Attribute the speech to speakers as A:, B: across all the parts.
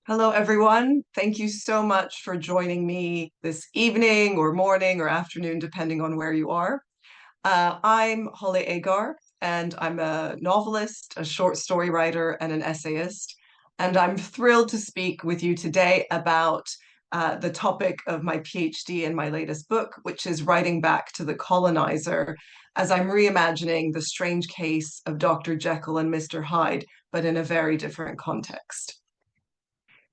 A: Hello, everyone. Thank you so much for joining me this evening or morning or afternoon, depending on where you are. I'm Haleh Agar, and I'm a novelist, a short story writer, and an essayist. And I'm thrilled to speak with you today about the topic of my PhD and my latest book, which is writing back to the colonizer as I'm reimagining the strange case of Dr. Jekyll and Mr. Hyde, but in a very different context.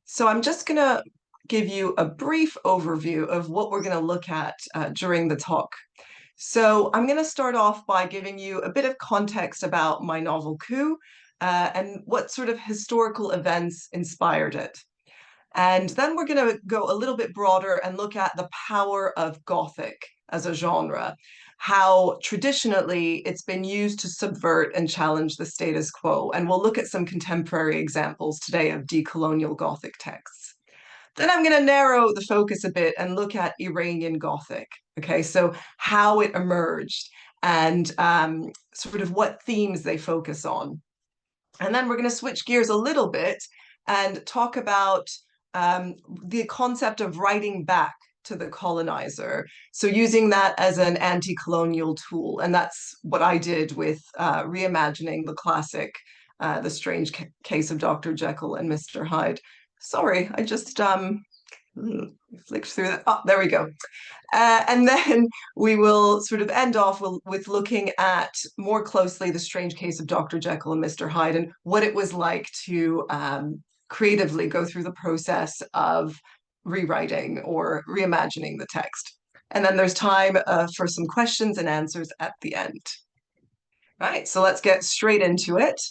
A: So I'm just going to give you a brief overview of what we're going to look at during the talk. So I'm going to start off by giving you a bit of context about my novel Coup and what sort of historical events inspired it. And then we're going to go a little bit broader and look at the power of Gothic as a genre, how traditionally it's been used to subvert and challenge the status quo. And we'll look at some contemporary examples today of decolonial Gothic texts. Then I'm going to narrow the focus a bit and look at Iranian Gothic. Okay, so how it emerged and sort of what themes they focus on. And then we're going to switch gears a little bit and talk about the concept of writing back to the colonizer. So using that as an anti-colonial tool. And that's what I did with reimagining the classic, The Strange Case of Dr. Jekyll and Mr. Hyde. Sorry, I just flicked through that. Oh, there we go. And then we will sort of end off with looking at more closely the strange case of Dr. Jekyll and Mr. Hyde and what it was like to creatively go through the process of rewriting or reimagining the text. And then there's time for some questions and answers at the end. Right, so let's get straight into it.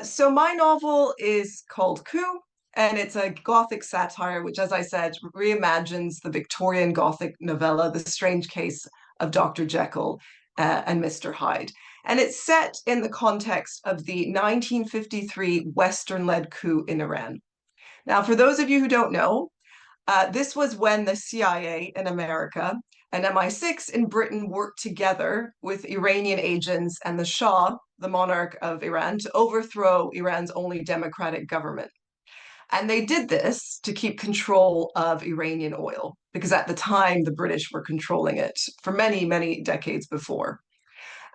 A: So my novel is called Coup, and it's a Gothic satire, which, as I said, reimagines the Victorian Gothic novella, The Strange Case of Dr. Jekyll and Mr. Hyde. And it's set in the context of the 1953 Western-led coup in Iran. Now, for those of you who don't know, this was when the CIA in America and MI6 in Britain worked together with Iranian agents and the Shah, the monarch of Iran, to overthrow Iran's only democratic government. And they did this to keep control of Iranian oil, because at the time the British were controlling it for many, many decades before.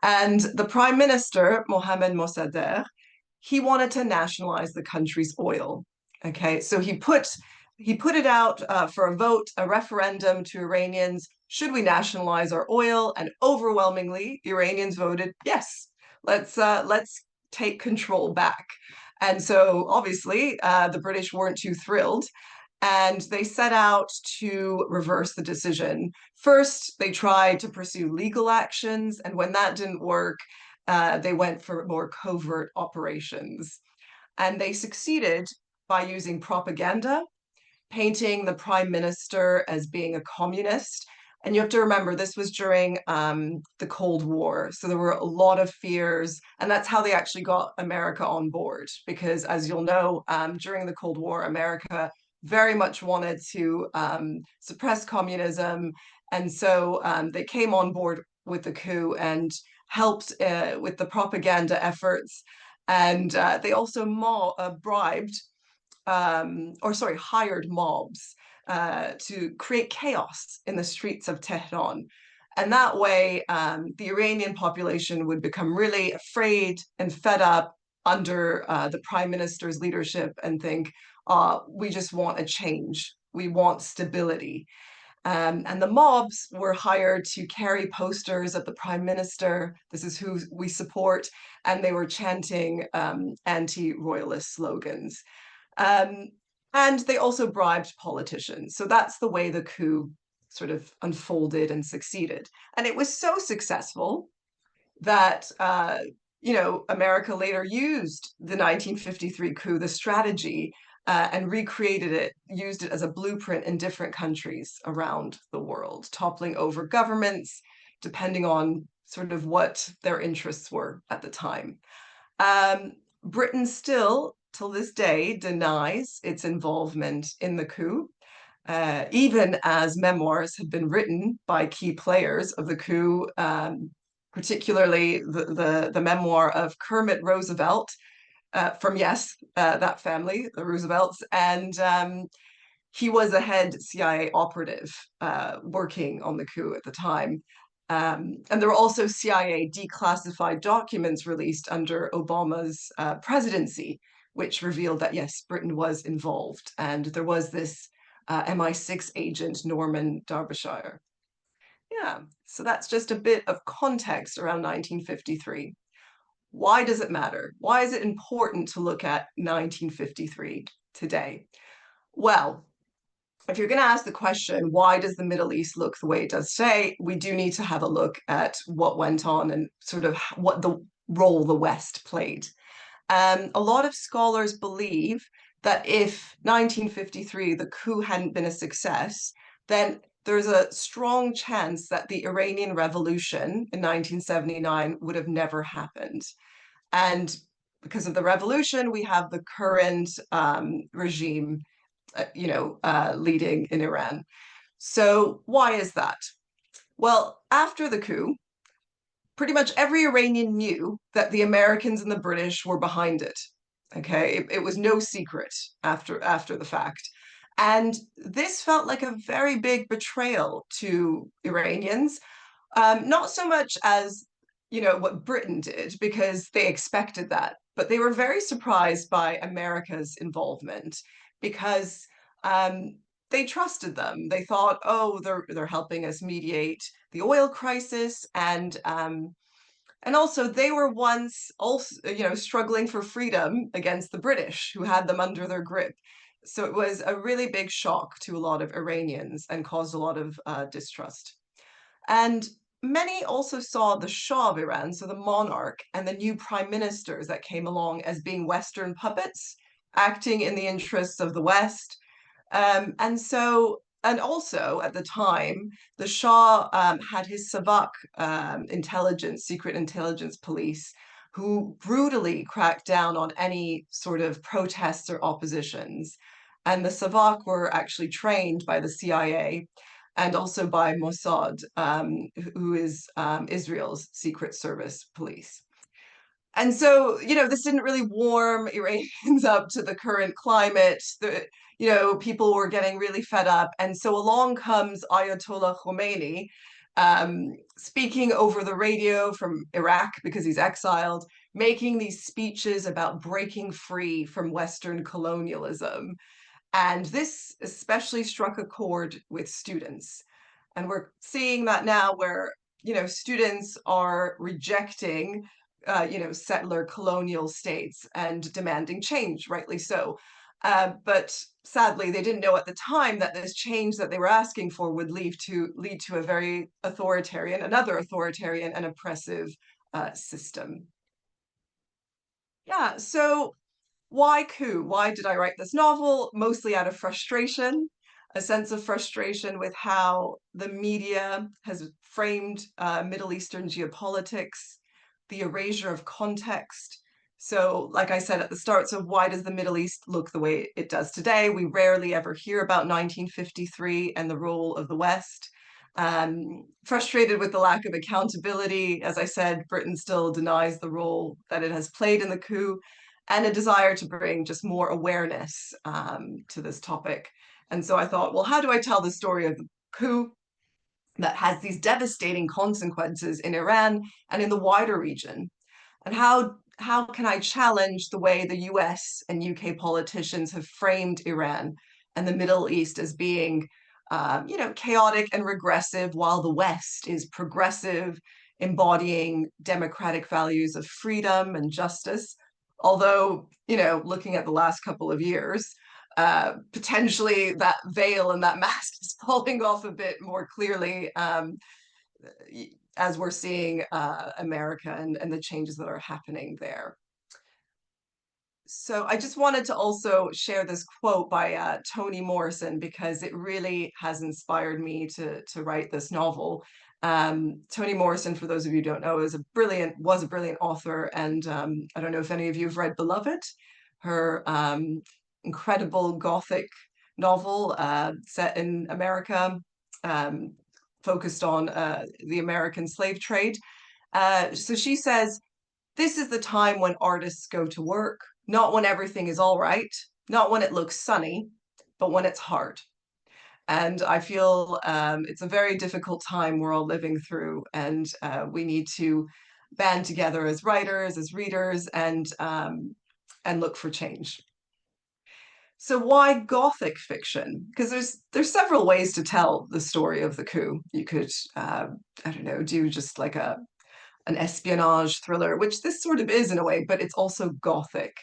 A: And the prime minister, Mohammad Mossadegh, he wanted to nationalize the country's oil. Okay, so he put it out for a vote, a referendum to Iranians. Should we nationalize our oil? And overwhelmingly, Iranians voted yes. Let's take control back. And so obviously, the British weren't too thrilled. And they set out to reverse the decision. First, they tried to pursue legal actions, and when that didn't work, they went for more covert operations. And they succeeded by using propaganda, painting the prime minister as being a communist. And you have to remember, this was during the Cold War. So there were a lot of fears. And that's how they actually got America on board. Because as you'll know, during the Cold War, America very much wanted to suppress communism. And so they came on board with the coup and helped with the propaganda efforts. And they also bribed hired mobs to create chaos in the streets of Tehran. And that way, the Iranian population would become really afraid and fed up under the prime minister's leadership and think, we just want a change. We want stability. And the mobs were hired to carry posters of the prime minister. This is who we support. And they were chanting anti-royalist slogans. Um, and they also bribed politicians. So that's the way the coup sort of unfolded and succeeded. And it was so successful that America later used the 1953 coup, the strategy, and recreated it, used it as a blueprint in different countries around the world, toppling over governments, depending on sort of what their interests were at the time. Britain still, till this day, denies its involvement in the coup, even as memoirs have been written by key players of the coup, particularly the memoir of Kermit Roosevelt, from yes, that family, the Roosevelts, and he was a head CIA operative working on the coup at the time. And there were also CIA declassified documents released under Obama's presidency, which revealed that, yes, Britain was involved. And there was this MI6 agent, Norman Derbyshire. Yeah, so that's just a bit of context around 1953. Why does it matter? Why is it important to look at 1953 today? Well, if you're going to ask the question, why does the Middle East look the way it does today? We do need to have a look at what went on and sort of what the role the West played. A lot of scholars believe that if 1953, the coup hadn't been a success, then there's a strong chance that the Iranian Revolution in 1979 would have never happened. And because of the revolution, we have the current regime leading in Iran. So why is that? Well, after the coup, pretty much every Iranian knew that the Americans and the British were behind it. Okay, it was no secret after the fact. And this felt like a very big betrayal to Iranians, not so much as what Britain did, because they expected that, but they were very surprised by America's involvement because um, they trusted them. They thought, oh, they're helping us mediate the oil crisis, and also they were once also struggling for freedom against the British, who had them under their grip. So it was a really big shock to a lot of Iranians and caused a lot of distrust. And many also saw the Shah of Iran, so the monarch, and the new prime ministers that came along as being Western puppets, acting in the interests of the West. And also at the time, the Shah had his Savak secret intelligence police, who brutally cracked down on any sort of protests or oppositions. And the Savak were actually trained by the CIA and also by Mossad, who is Israel's secret service police. And so, this didn't really warm Iranians up to the current climate. People were getting really fed up. And so along comes Ayatollah Khomeini, speaking over the radio from Iraq because he's exiled, making these speeches about breaking free from Western colonialism. And this especially struck a chord with students. And we're seeing that now where, students are rejecting, settler colonial states and demanding change, rightly so. But sadly, they didn't know at the time that this change that they were asking for would lead to a very another authoritarian and oppressive system. Yeah, so why coup? Why did I write this novel? Mostly out of frustration, a sense of frustration with how the media has framed Middle Eastern geopolitics, the erasure of context. So, like I said at the start, so why does the Middle East look the way it does today? We rarely ever hear about 1953 and the role of the West. Frustrated with the lack of accountability. As I said, Britain still denies the role that it has played in the coup, and a desire to bring just more awareness to this topic. And so I thought, well, how do I tell the story of the coup that has these devastating consequences in Iran and in the wider region? And how can I challenge the way the US and UK politicians have framed Iran and the Middle East as being, chaotic and regressive, while the West is progressive, embodying democratic values of freedom and justice? Although, looking at the last couple of years, potentially that veil and that mask is falling off a bit more clearly, as we're seeing America and the changes that are happening there. So I just wanted to also share this quote by Toni Morrison because it really has inspired me to write this novel. Toni Morrison, for those of you who don't know, was a brilliant author, and I don't know if any of you have read Beloved, her incredible Gothic novel set in America, focused on the American slave trade. So she says, "This is the time when artists go to work, not when everything is all right, not when it looks sunny, but when it's hard. And I feel it's a very difficult time we're all living through, and we need to band together as writers, as readers, and look for change. So why Gothic fiction? Because there's several ways to tell the story of the coup. You could I don't know, do just like a an espionage thriller, which this sort of is in a way, but it's also Gothic.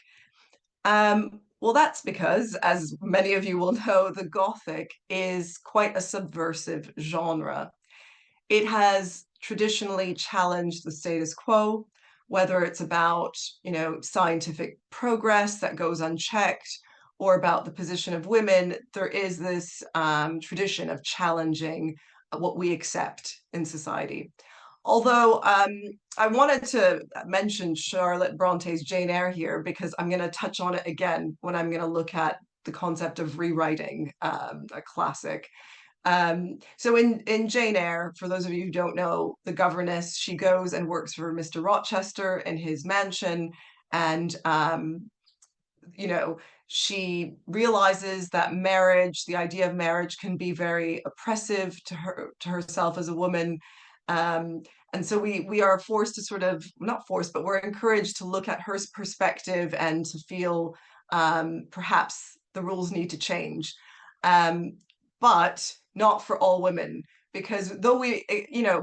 A: Well, that's because, as many of you will know, the Gothic is quite a subversive genre. It has traditionally challenged the status quo, whether it's about, scientific progress that goes unchecked or about the position of women. There is this tradition of challenging what we accept in society. Although I wanted to mention Charlotte Bronte's Jane Eyre here because I'm going to touch on it again when I'm going to look at the concept of rewriting a classic. So in Jane Eyre, for those of you who don't know, the governess, she goes and works for Mr. Rochester in his mansion, and you know, she realizes that marriage, the idea of marriage, can be very oppressive to herself as a woman. Um, and so we are forced to sort of, not forced, but we're encouraged to look at her perspective and to feel perhaps the rules need to change. Um, but not for all women, because though we,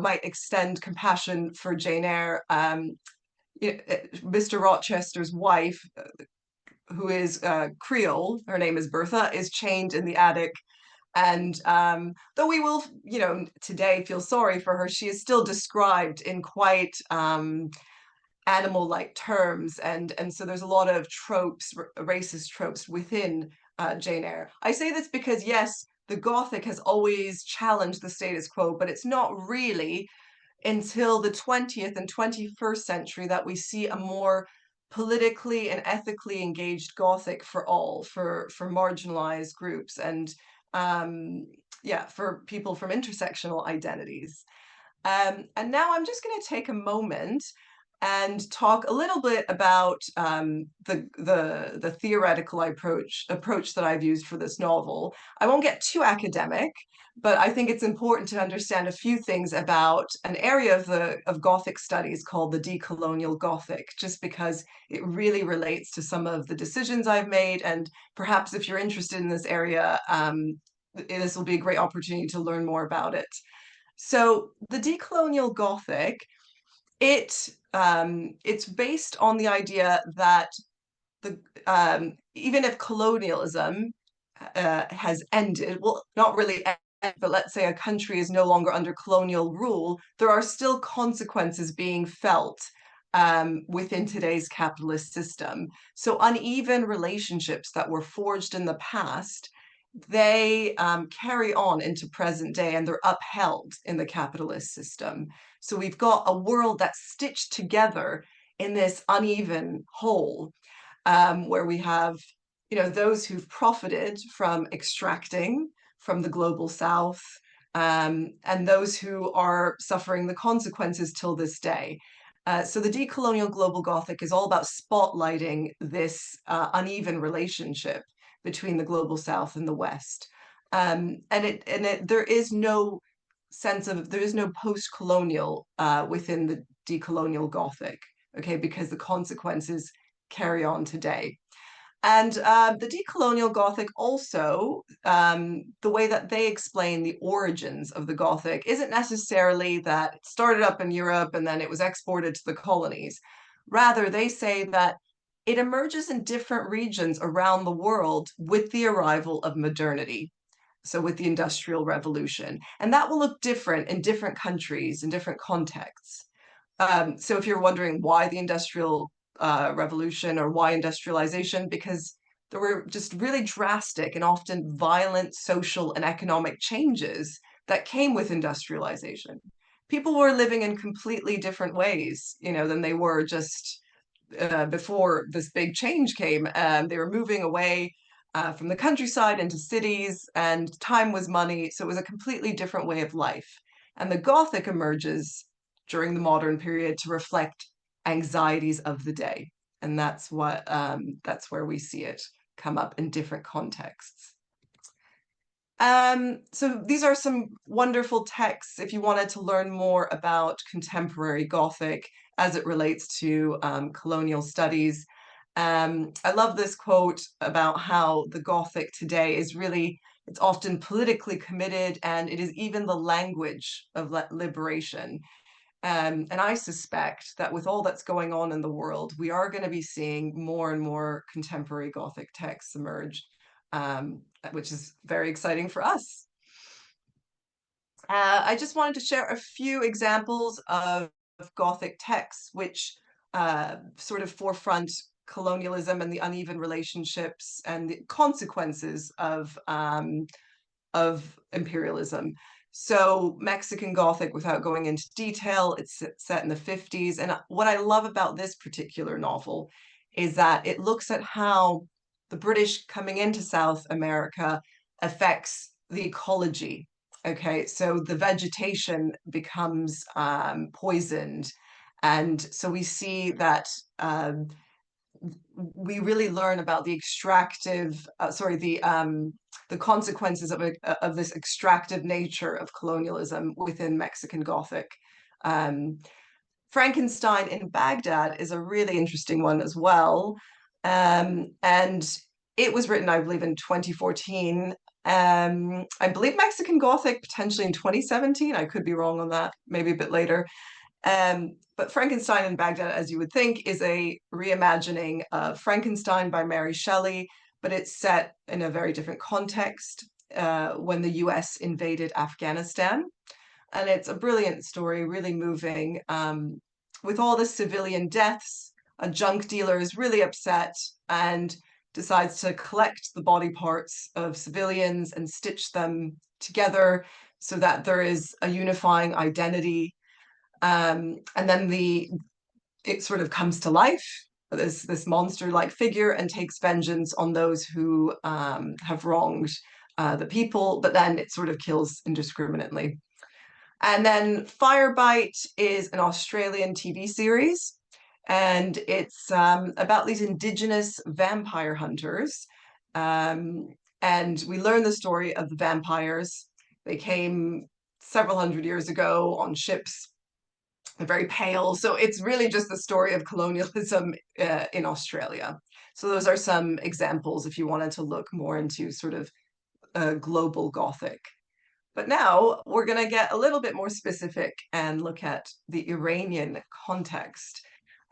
A: might extend compassion for Jane Eyre, Mr. Rochester's wife, who is Creole, her name is Bertha, is chained in the attic. And though we will, today feel sorry for her, she is still described in quite animal-like terms, and so there's a lot of tropes, racist tropes within Jane Eyre. I say this because yes, the Gothic has always challenged the status quo, but it's not really until the 20th and 21st century that we see a more politically and ethically engaged Gothic for all, for marginalized groups, and yeah, for people from intersectional identities. And now I'm just going to take a moment and talk a little bit about the theoretical approach that I've used for this novel. I won't get too academic, but I think it's important to understand a few things about an area of Gothic studies called the decolonial Gothic, just because it really relates to some of the decisions I've made, and perhaps if you're interested in this area, this will be a great opportunity to learn more about it. So the decolonial Gothic, it's based on the idea that the even if colonialism has ended, well, not really ended, but let's say a country is no longer under colonial rule, there are still consequences being felt within today's capitalist system. So uneven relationships that were forged in the past, they carry on into present day, and they're upheld in the capitalist system. So we've got a world that's stitched together in this uneven whole, where we have, those who've profited from extracting from the global south, and those who are suffering the consequences till this day. So the decolonial global Gothic is all about spotlighting this uneven relationship between the global south and the west. There is no there is no post-colonial within the decolonial Gothic, okay, because the consequences carry on today. And the decolonial Gothic also, the way that they explain the origins of the Gothic isn't necessarily that it started up in Europe and then it was exported to the colonies. Rather, they say that it emerges in different regions around the world with the arrival of modernity. So with the Industrial Revolution. And that will look different in different countries, in different contexts. So if you're wondering why the Industrial Revolution or why industrialization, because there were just really drastic and often violent social and economic changes that came with industrialization. People were living in completely different ways, than they were just before this big change came. They were moving away from the countryside into cities, and time was money, so it was a completely different way of life. And the Gothic emerges during the modern period to reflect anxieties of the day. and that's where we see it come up in different contexts. So these are some wonderful texts if you wanted to learn more about contemporary Gothic as it relates to colonial studies. I love this quote about how the Gothic today is really, it's often politically committed, and it is even the language of liberation. And I suspect that with all that's going on in the world, we are going to be seeing more and more contemporary Gothic texts emerge, which is very exciting for us. I just wanted to share a few examples of Gothic texts which sort of forefront colonialism and the uneven relationships and the consequences of imperialism. So Mexican Gothic, without going into detail, it's set in the 50s. And what I love about this particular novel is that it looks at how the British coming into South America affects the ecology. Okay, so the vegetation becomes poisoned. And so we see that we really learn about the extractive, the consequences of this extractive nature of colonialism within Mexican Gothic. Um, Frankenstein in Baghdad is a really interesting one as well, and it was written, I believe, in 2014. I believe Mexican Gothic potentially in 2017. I could be wrong on that, maybe a bit later. But Frankenstein in Baghdad, as you would think, is a reimagining of Frankenstein by Mary Shelley, but it's set in a very different context when the US invaded Afghanistan. And it's a brilliant story, really moving. With all the civilian deaths, a junk dealer is really upset and decides to collect the body parts of civilians and stitch them together so that there is a unifying identity. And then it sort of comes to life, this monster-like figure, and takes vengeance on those who have wronged the people, but then it sort of kills indiscriminately. And then Firebite is an Australian TV series, and it's about these indigenous vampire hunters. And we learn the story of the vampires. They came several hundred years ago on ships. They're very pale. So it's really just the story of colonialism in Australia. So those are some examples if you wanted to look more into sort of global Gothic. But now we're going to get a little bit more specific and look at the Iranian context.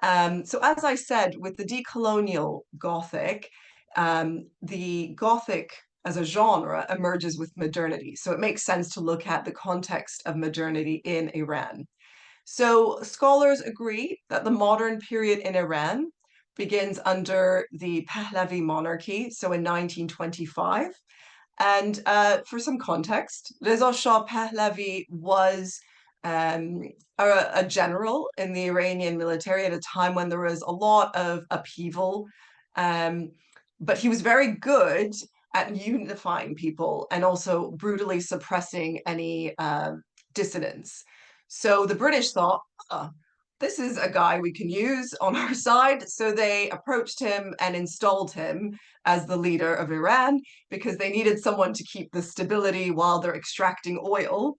A: So as I said, with the decolonial Gothic, the Gothic as a genre emerges with modernity. So it makes sense to look at the context of modernity in Iran. So scholars agree that the modern period in Iran begins under the Pahlavi monarchy, so in 1925. And for some context, Reza Shah Pahlavi was a general in the Iranian military at a time when there was a lot of upheaval. But he was very good at unifying people and also brutally suppressing any dissidents. So the British thought, this is a guy we can use on our side. So they approached him and installed him as the leader of Iran because they needed someone to keep the stability while they're extracting oil.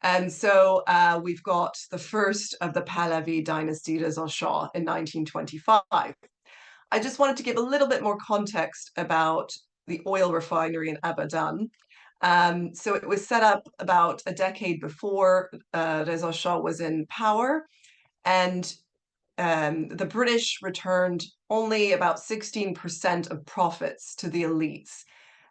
A: And so we've got the first of the Pahlavi dynasty, Reza Shah, in 1925. I just wanted to give a little bit more context about the oil refinery in Abadan. So it was set up about a decade before Reza Shah was in power, and the British returned only about 16% of profits to the elites.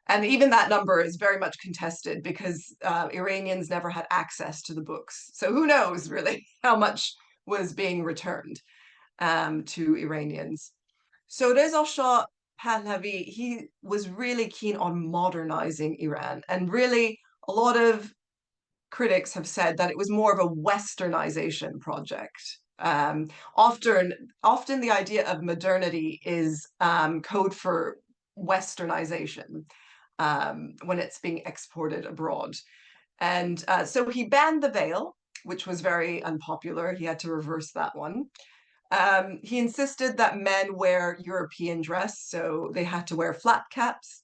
A: And even that number is very much contested because Iranians never had access to the books. So who knows really how much was being returned to Iranians. So Reza Shah Pahlavi, he was really keen on modernizing Iran. And really, a lot of critics have said that it was more of a westernization project. Often the idea of modernity is code for westernization when it's being exported abroad. And so he banned the veil, which was very unpopular. He had to reverse that one. He insisted that men wear European dress, so they had to wear flat caps.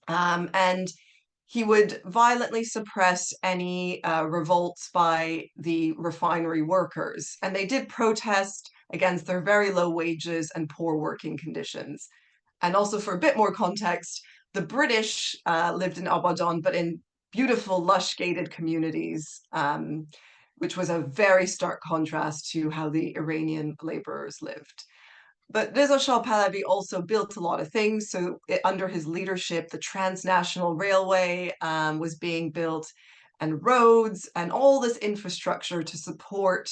A: And he would violently suppress any revolts by the refinery workers. And they did protest against their very low wages and poor working conditions. And also, for a bit more context, the British lived in Abadan, but in beautiful, lush gated communities, which was a very stark contrast to how the Iranian laborers lived. But Reza Shah Pahlavi also built a lot of things. So under his leadership, the transnational railway was being built, and roads, and all this infrastructure to support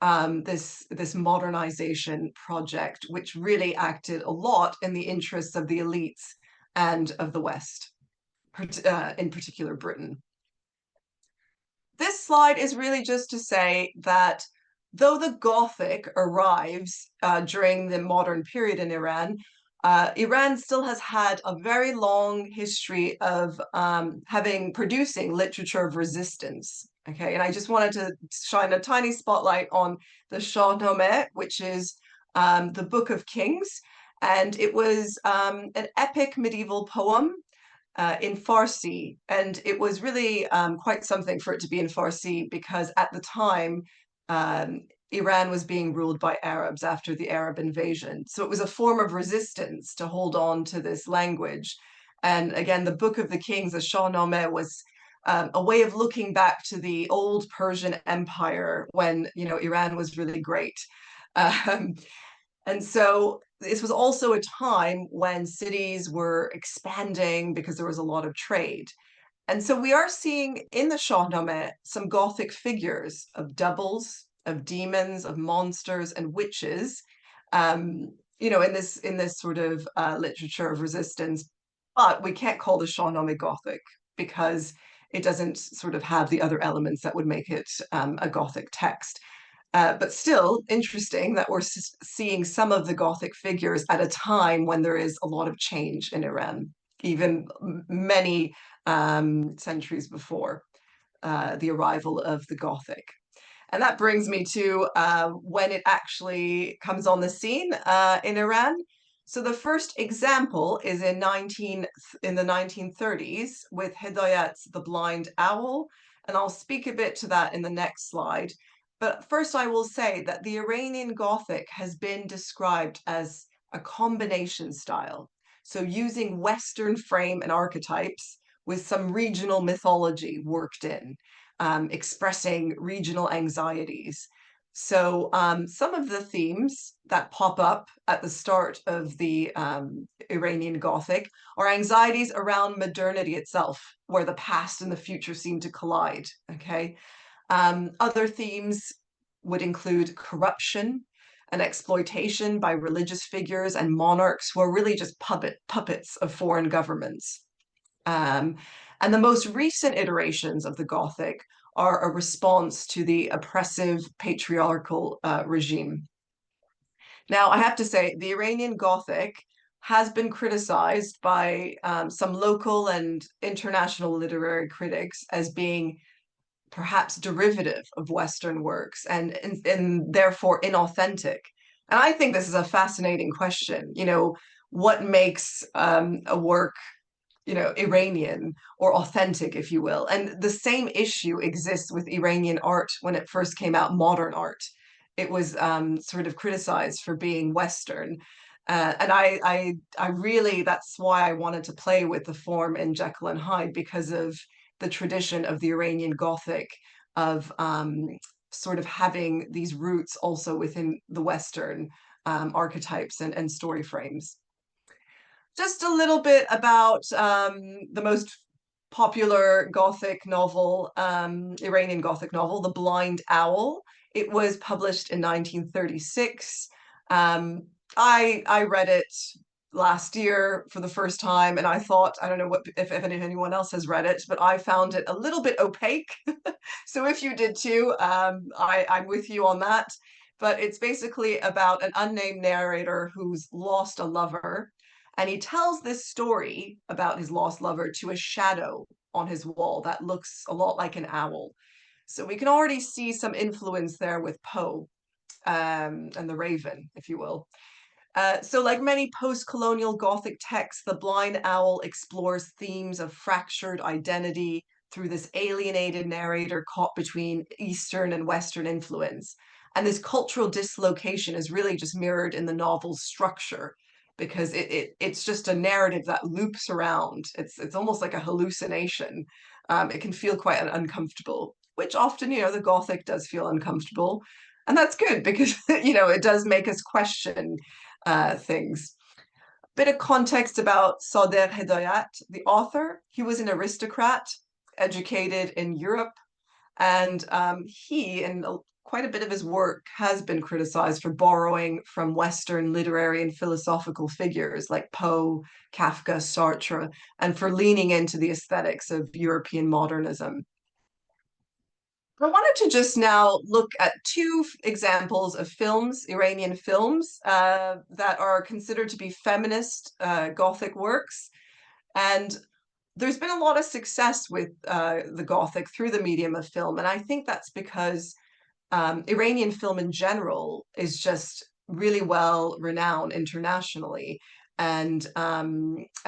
A: this modernization project, which really acted a lot in the interests of the elites and of the West, in particular Britain. This slide is really just to say that though the Gothic arrives during the modern period in Iran, Iran still has had a very long history of producing literature of resistance. Okay, and I just wanted to shine a tiny spotlight on the Shahnameh, which is the Book of Kings, and it was an epic medieval poem in Farsi, and it was really quite something for it to be in Farsi because at the time um, Iran was being ruled by Arabs after the Arab invasion. So it was a form of resistance to hold on to this language. And again, the Book of the Kings, the Shahnameh, was a way of looking back to the old Persian Empire when Iran was really great. Um, and so this was also a time when cities were expanding because there was a lot of trade. And so we are seeing in the Shahnameh some Gothic figures of doubles, of demons, of monsters, and witches, in this sort of literature of resistance. But we can't call the Shahnameh Gothic because it doesn't sort of have the other elements that would make it a Gothic text. But still interesting that we're seeing some of the Gothic figures at a time when there is a lot of change in Iran, even many centuries before the arrival of the Gothic. And that brings me to when it actually comes on the scene in Iran. So the first example is in the 1930s with Hidayat's The Blind Owl, and I'll speak a bit to that in the next slide. But first, I will say that the Iranian Gothic has been described as a combination style. So using Western frame and archetypes with some regional mythology worked in, expressing regional anxieties. So some of the themes that pop up at the start of the Iranian Gothic are anxieties around modernity itself, where the past and the future seem to collide. Okay. Other themes would include corruption and exploitation by religious figures and monarchs who are really just puppets of foreign governments. And the most recent iterations of the Gothic are a response to the oppressive patriarchal regime. Now, I have to say, the Iranian Gothic has been criticized by some local and international literary critics as being perhaps derivative of Western works and therefore inauthentic. And I think this is a fascinating question. What makes a work Iranian or authentic, if you will. And the same issue exists with Iranian art when it first came out, modern art. It was sort of criticized for being Western. And I really, that's why I wanted to play with the form in Jekyll and Hyde because of the tradition of the Iranian Gothic of sort of having these roots also within the Western archetypes and story frames. Just a little bit about the most popular Gothic novel, Iranian Gothic novel, The Blind Owl. It was published in 1936. I read it last year for the first time, and I thought, I don't know if anyone else has read it, but I found it a little bit opaque. So if you did too, I'm with you on that. But it's basically about an unnamed narrator who's lost a lover, and he tells this story about his lost lover to a shadow on his wall that looks a lot like an owl. So we can already see some influence there with Poe. and the Raven, if you will. So, like many post colonial Gothic texts, The Blind Owl explores themes of fractured identity through this alienated narrator caught between Eastern and Western influence. And this cultural dislocation is really just mirrored in the novel's structure because it's just a narrative that loops around. It's almost like a hallucination. It can feel quite uncomfortable, which often, the Gothic does feel uncomfortable. And that's good because, it does make us question things. Bit of context about Sader Hedayat, the author. He was an aristocrat, educated in Europe, and he, and quite a bit of his work, has been criticized for borrowing from Western literary and philosophical figures like Poe, Kafka, Sartre, and for leaning into the aesthetics of European modernism. I wanted to just now look at two examples of films, Iranian films, that are considered to be feminist Gothic works. And there's been a lot of success with the Gothic through the medium of film. And I think that's because Iranian film in general is just really well renowned internationally. And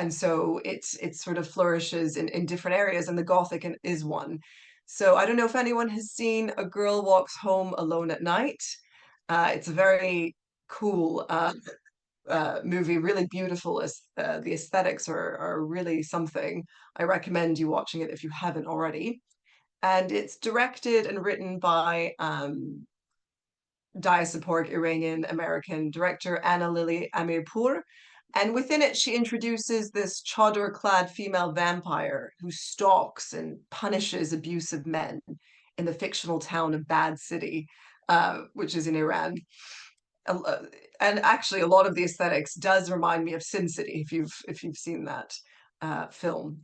A: so it sort of flourishes in different areas, and the Gothic is one. So I don't know if anyone has seen A Girl Walks Home Alone at Night. It's a very cool movie, really beautiful. The aesthetics are really something. I recommend you watching it if you haven't already. And it's directed and written by diasporic Iranian American director Anna Lily Amirpour. And within it, she introduces this chador clad female vampire who stalks and punishes abusive men in the fictional town of Bad City, which is in Iran. And actually, a lot of the aesthetics does remind me of Sin City, if you've seen that film.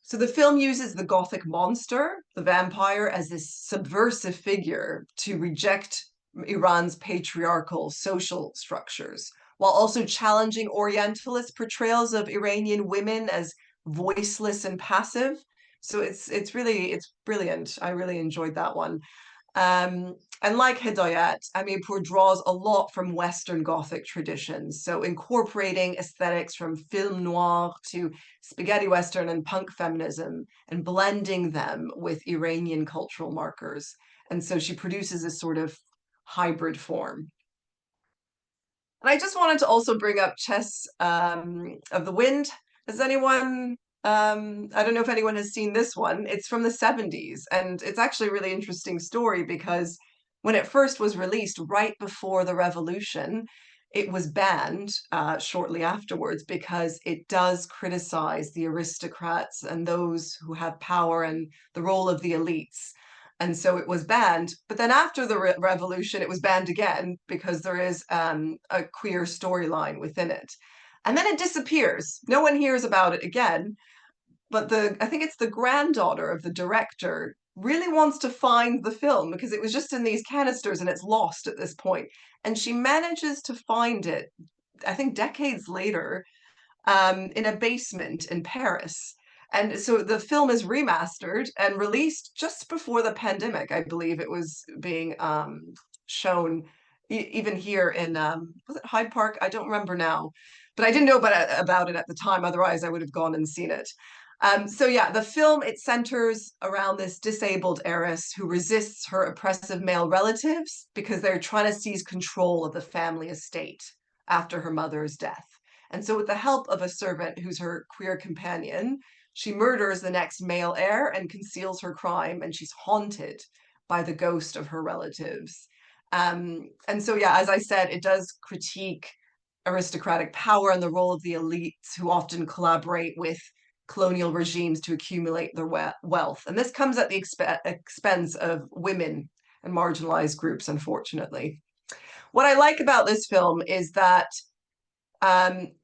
A: So the film uses the Gothic monster, the vampire, as this subversive figure to reject Iran's patriarchal social structures, while also challenging Orientalist portrayals of Iranian women as voiceless and passive. So it's brilliant. I really enjoyed that one. And like Hidayat, Amirpour draws a lot from Western Gothic traditions, so incorporating aesthetics from film noir to spaghetti Western and punk feminism and blending them with Iranian cultural markers. And so she produces a sort of hybrid form. And I just wanted to also bring up Chess of the Wind. Has anyone, I don't know if anyone has seen this one. It's from the 70s, and it's actually a really interesting story because when it first was released, right before the revolution, it was banned shortly afterwards because it does criticize the aristocrats and those who have power and the role of the elites. And so it was banned. But then after the revolution, it was banned again because there is a queer storyline within it. And then it disappears. No one hears about it again. But I think it's the granddaughter of the director really wants to find the film because it was just in these canisters and it's lost at this point. And she manages to find it, I think decades later, in a basement in Paris. And so the film is remastered and released just before the pandemic. I believe it was being shown even here in, was it Hyde Park? I don't remember now, but I didn't know about it at the time. Otherwise, I would have gone and seen it. So yeah, the film, it centers around this disabled heiress who resists her oppressive male relatives because they're trying to seize control of the family estate after her mother's death. And so, with the help of a servant who's her queer companion, she murders the next male heir and conceals her crime, and she's haunted by the ghost of her relatives. And so, yeah, as I said, it does critique aristocratic power and the role of the elites who often collaborate with colonial regimes to accumulate their wealth. And this comes at the expense of women and marginalized groups, unfortunately. What I like about this film is that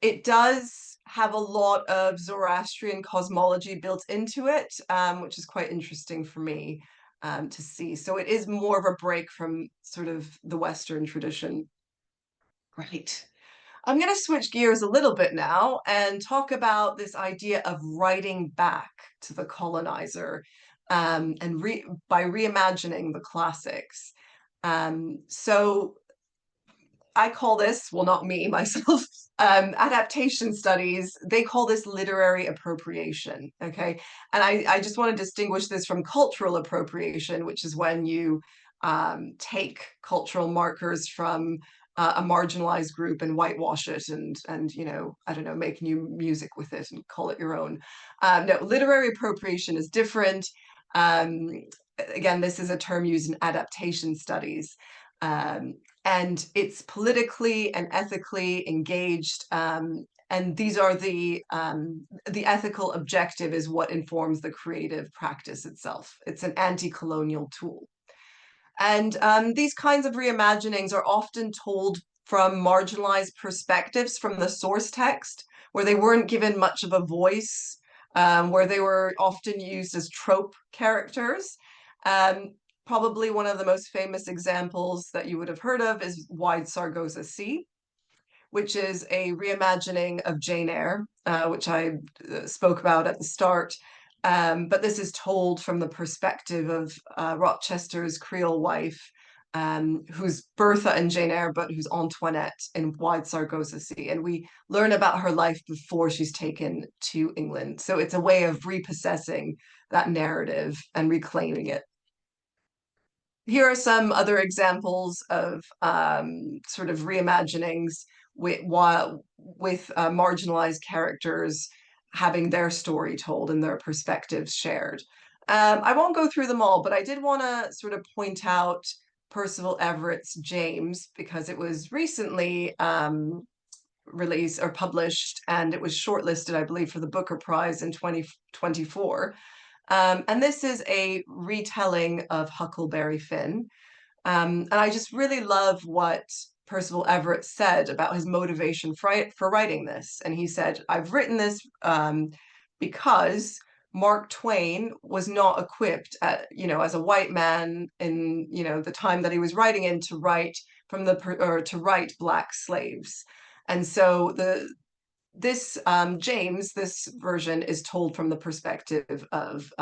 A: it does have a lot of Zoroastrian cosmology built into it, which is quite interesting for me to see. So it is more of a break from sort of the Western tradition. Right. I'm going to switch gears a little bit now and talk about this idea of writing back to the colonizer and by reimagining the classics. So I call this, well, not me, myself, adaptation studies, they call this literary appropriation, okay? And I just want to distinguish this from cultural appropriation, which is when you take cultural markers from a marginalized group and whitewash it and you know, I don't know, make new music with it and call it your own. No, literary appropriation is different. Um, Again, this is a term used in adaptation studies. Um, and it's politically and ethically engaged. And these are the ethical objective is what informs the creative practice itself. It's an anti-colonial tool. And these kinds of reimaginings are often told from marginalized perspectives from the source text, where they weren't given much of a voice, where they were often used as trope characters. Um, Probably one of the most famous examples that you would have heard of is Wide Sargasso Sea, which is a reimagining of Jane Eyre, which I spoke about at the start. But this is told from the perspective of Rochester's Creole wife, who's Bertha in Jane Eyre, but who's Antoinette in Wide Sargasso Sea. And we learn about her life before she's taken to England. So it's a way of repossessing that narrative and reclaiming it. Here are some other examples of sort of reimaginings with marginalized characters having their story told and their perspectives shared. I won't go through them all, but I did want to sort of point out Percival Everett's James because it was recently released or published and it was shortlisted, I believe, for the Booker Prize in 2024. And this is a retelling of Huckleberry Finn. And I just really love what Percival Everett said about his motivation for writing this. And he said, I've written this because Mark Twain was not equipped, as a white man in, the time that he was writing in to write to write Black slaves. And so this version is told from the perspective of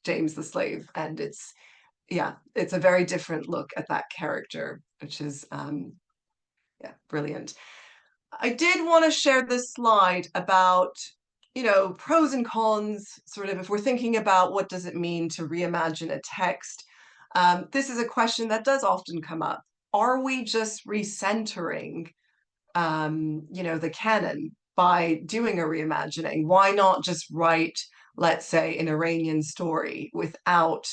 A: James the slave, and it's a very different look at that character, which is brilliant. I did want to share this slide about pros and cons, sort of if we're thinking about what does it mean to reimagine a text. This is a question that does often come up. Are we just recentering the canon by doing a reimagining? Why not just write, let's say, an Iranian story without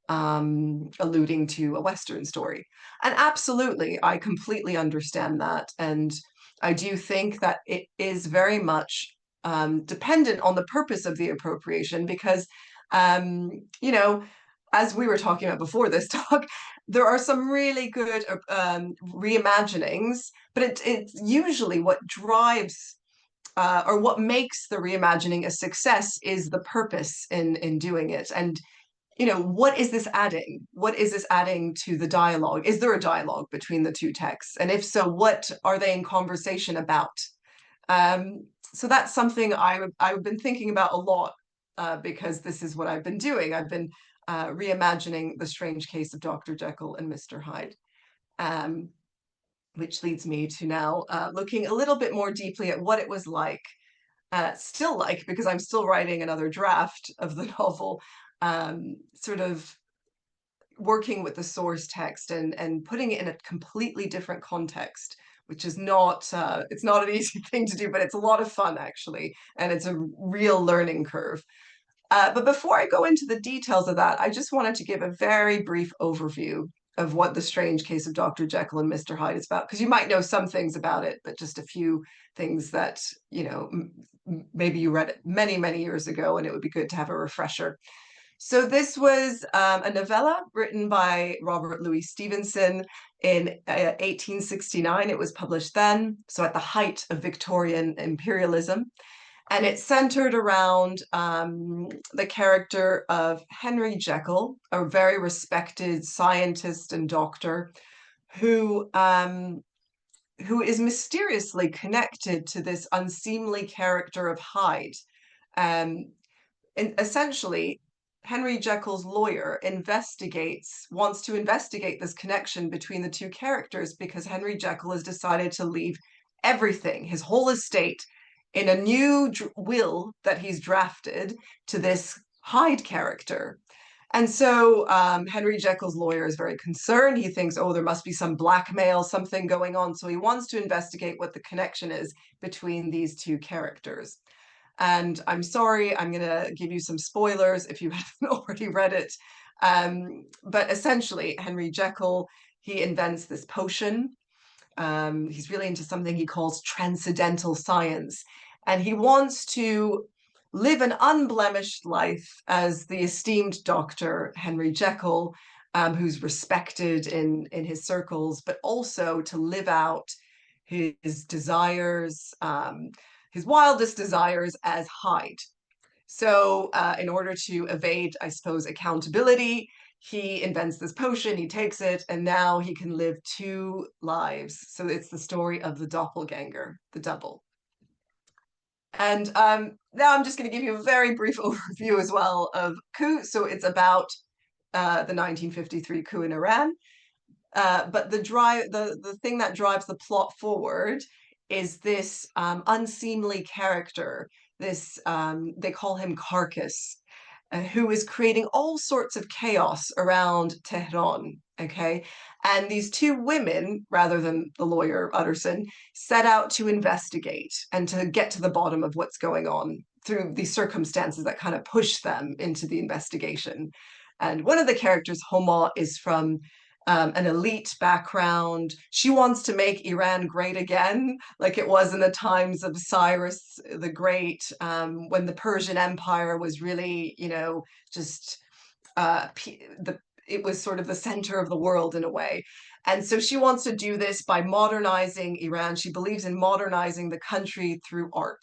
A: alluding to a Western story? And absolutely, I completely understand that. And I do think that it is very much dependent on the purpose of the appropriation because, um, you know, as we were talking about before this talk, there are some really good reimaginings, but it's usually what drives or what makes the reimagining a success is the purpose in doing it. And what is this adding? What is this adding to the dialogue? Is there a dialogue between the two texts? And if so, what are they in conversation about? So that's something I've been thinking about a lot because this is what I've been doing. I've been reimagining The Strange Case of Dr. Jekyll and Mr. Hyde, which leads me to now looking a little bit more deeply at what it was like, still like, because I'm still writing another draft of the novel, sort of working with the source text and putting it in a completely different context, which is not it's not an easy thing to do, but it's a lot of fun actually, and it's a real learning curve. But before I go into the details of that, I just wanted to give a very brief overview of what The Strange Case of Dr. Jekyll and Mr. Hyde is about, because you might know some things about it, but just a few things that, maybe you read it many, many years ago, and it would be good to have a refresher. So this was a novella written by Robert Louis Stevenson in 1869. It was published then, so at the height of Victorian imperialism. And it's centered around the character of Henry Jekyll, a very respected scientist and doctor who is mysteriously connected to this unseemly character of Hyde. And essentially, Henry Jekyll's lawyer wants to investigate this connection between the two characters because Henry Jekyll has decided to leave everything, his whole estate, in a new will that he's drafted to this Hyde character. And so Henry Jekyll's lawyer is very concerned. He thinks, oh, there must be some blackmail, something going on. So he wants to investigate what the connection is between these two characters. And I'm sorry, I'm going to give you some spoilers if you haven't already read it. But essentially, Henry Jekyll, he invents this potion. He's really into something he calls transcendental science. And he wants to live an unblemished life as the esteemed doctor, Henry Jekyll, who's respected in his circles, but also to live out his desires, his wildest desires as Hyde. So, in order to evade, I suppose, accountability, he invents this potion, he takes it, and now he can live two lives. So it's the story of the doppelganger, the double. And now I'm just going to give you a very brief overview as well of coup. So it's about the 1953 coup in Iran. But the thing that drives the plot forward is this unseemly character. This they call him Carcass, who is creating all sorts of chaos around Tehran. Okay, and these two women, rather than the lawyer Utterson, set out to investigate and to get to the bottom of what's going on through these circumstances that kind of push them into the investigation. And one of the characters, Homa, is from an elite background. She wants to make Iran great again, like it was in the times of Cyrus the Great, when the Persian Empire was really, just it was sort of the center of the world in a way. And so she wants to do this by modernizing Iran. She believes in modernizing the country through art.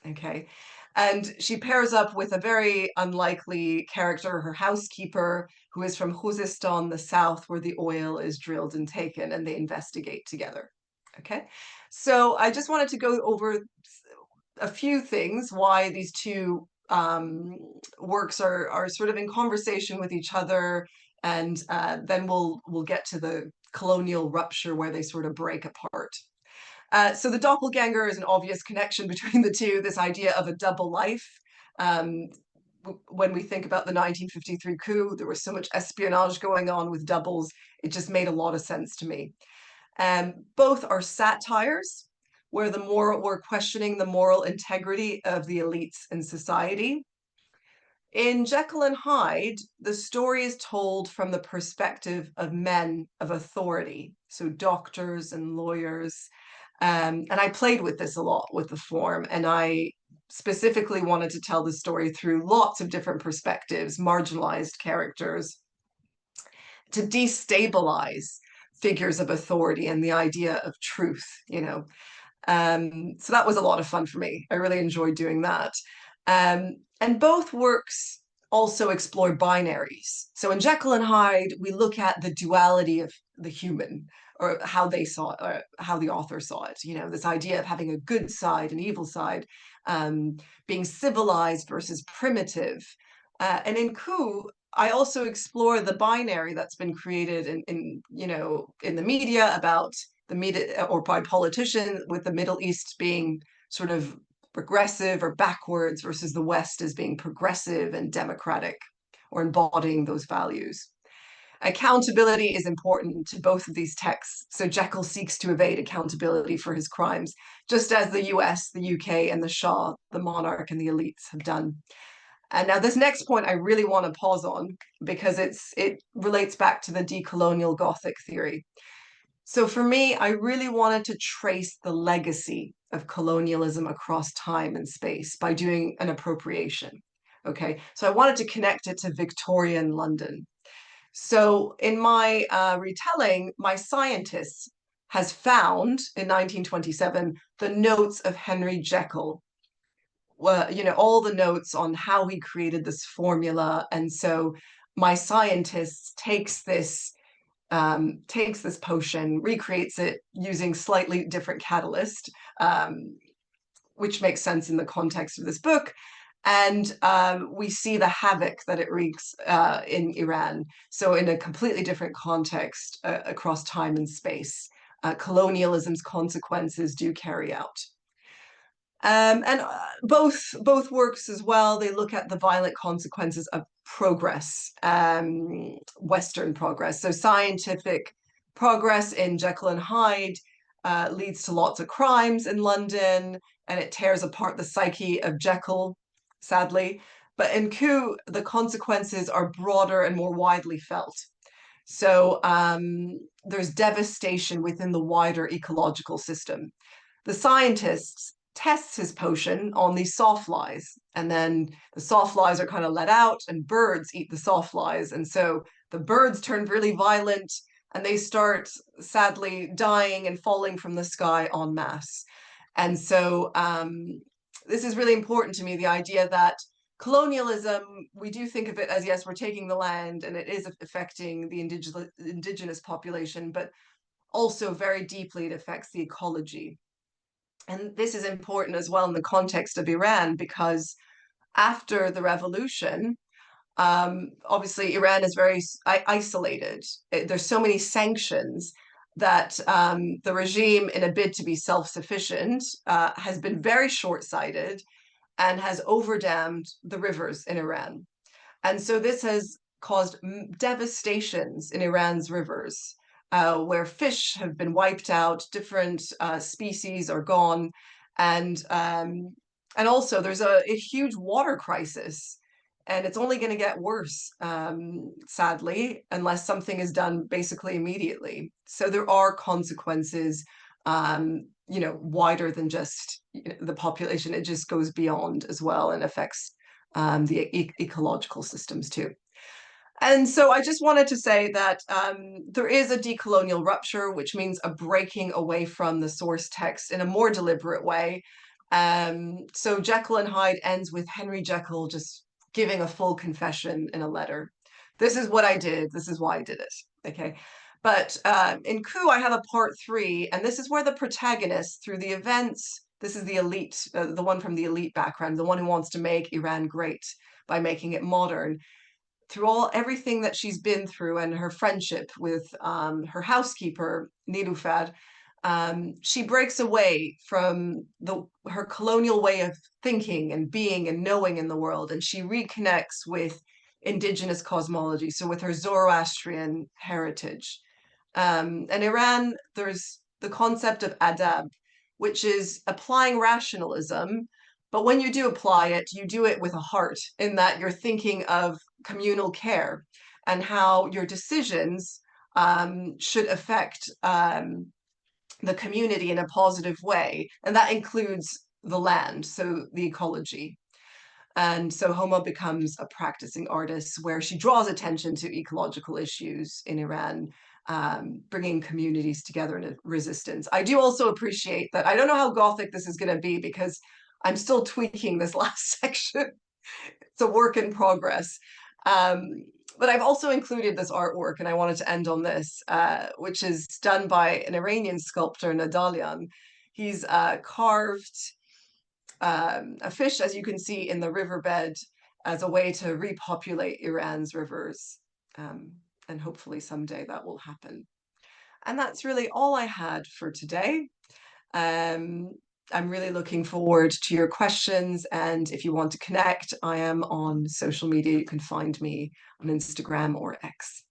A: Okay. And she pairs up with a very unlikely character, her housekeeper, who is from Khuzestan, the south, where the oil is drilled and taken, and they investigate together. Okay. So I just wanted to go over a few things, why these two works are sort of in conversation with each other, and then we'll get to the colonial rupture where they sort of break apart. So the doppelganger is an obvious connection between the two, this idea of a double life. Um, when we think about the 1953 coup, there was so much espionage going on with doubles. It just made a lot of sense to me. Both are satires, where we're questioning the moral integrity of the elites in society. In Jekyll and Hyde, the story is told from the perspective of men of authority, so doctors and lawyers. And I played with this a lot with the form, and I specifically wanted to tell the story through lots of different perspectives, marginalized characters, to destabilize figures of authority and the idea of truth, so that was a lot of fun for me. I really enjoyed doing that. And both works also explore binaries. So in Jekyll and Hyde, we look at the duality of the human, or how they saw it, or how the author saw it. This idea of having a good side and evil side, being civilized versus primitive. And in Coup, I also explore the binary that's been created in the media about the media, or by politicians, with the Middle East being sort of regressive or backwards versus the West as being progressive and democratic, or embodying those values. Accountability is important to both of these texts. So Jekyll seeks to evade accountability for his crimes, just as the US, the UK, and the Shah, the monarch, and the elites have done. And now this next point I really want to pause on, because it relates back to the decolonial Gothic theory. So for me, I really wanted to trace the legacy of colonialism across time and space by doing an appropriation. Okay, so I wanted to connect it to Victorian London. So in my retelling, my scientist has found in 1927 the notes of Henry Jekyll. Well, all the notes on how he created this formula. And so my scientist takes this potion, recreates it using slightly different catalyst, which makes sense in the context of this book. And we see the havoc that it wreaks in Iran. So in a completely different context across time and space, colonialism's consequences do carry out. And both works as well, they look at the violent consequences of progress, Western progress. So scientific progress in Jekyll and Hyde leads to lots of crimes in London, and it tears apart the psyche of Jekyll, sadly. But in Coup, the consequences are broader and more widely felt. So there's devastation within the wider ecological system. The scientists tests his potion on these sawflies, and then the sawflies are kind of let out and birds eat the sawflies, and so the birds turn really violent and they start sadly dying and falling from the sky en masse. And so this is really important to me, the idea that colonialism, we do think of it as, yes, we're taking the land and it is affecting the indigenous population, but also very deeply it affects the ecology. And this is important as well in the context of Iran, because after the revolution, obviously Iran is very isolated. There's so many sanctions that the regime, in a bid to be self-sufficient, has been very short-sighted and has overdammed the rivers in Iran. And so this has caused devastations in Iran's rivers, where fish have been wiped out, different species are gone, and also there's a huge water crisis, and it's only going to get worse, sadly, unless something is done basically immediately. So there are consequences, wider than just the population. It just goes beyond as well and affects the ecological systems too. And so I just wanted to say that there is a decolonial rupture, which means a breaking away from the source text in a more deliberate way. So Jekyll and Hyde ends with Henry Jekyll just giving a full confession in a letter. This is what I did. This is why I did it. Okay. But in Coup, I have a part 3, and this is where the protagonist, through the events, this is the elite, the one from the elite background, the one who wants to make Iran great by making it modern, through everything that she's been through and her friendship with her housekeeper, Nilufar, she breaks away from her colonial way of thinking and being and knowing in the world, and she reconnects with indigenous cosmology, so with her Zoroastrian heritage. And Iran, there's the concept of adab, which is applying rationalism, but when you do apply it, you do it with a heart, in that you're thinking of communal care and how your decisions should affect the community in a positive way. And that includes the land, so the ecology. And so Homa becomes a practicing artist where she draws attention to ecological issues in Iran, bringing communities together in a resistance. I do also appreciate that. I don't know how Gothic this is going to be because I'm still tweaking this last section. It's a work in progress. But I've also included this artwork, and I wanted to end on this, which is done by an Iranian sculptor, Nadalian. He's carved a fish, as you can see, in the riverbed as a way to repopulate Iran's rivers. And hopefully someday that will happen. And that's really all I had for today. I'm really looking forward to your questions, and if you want to connect, I am on social media. You can find me on Instagram or X.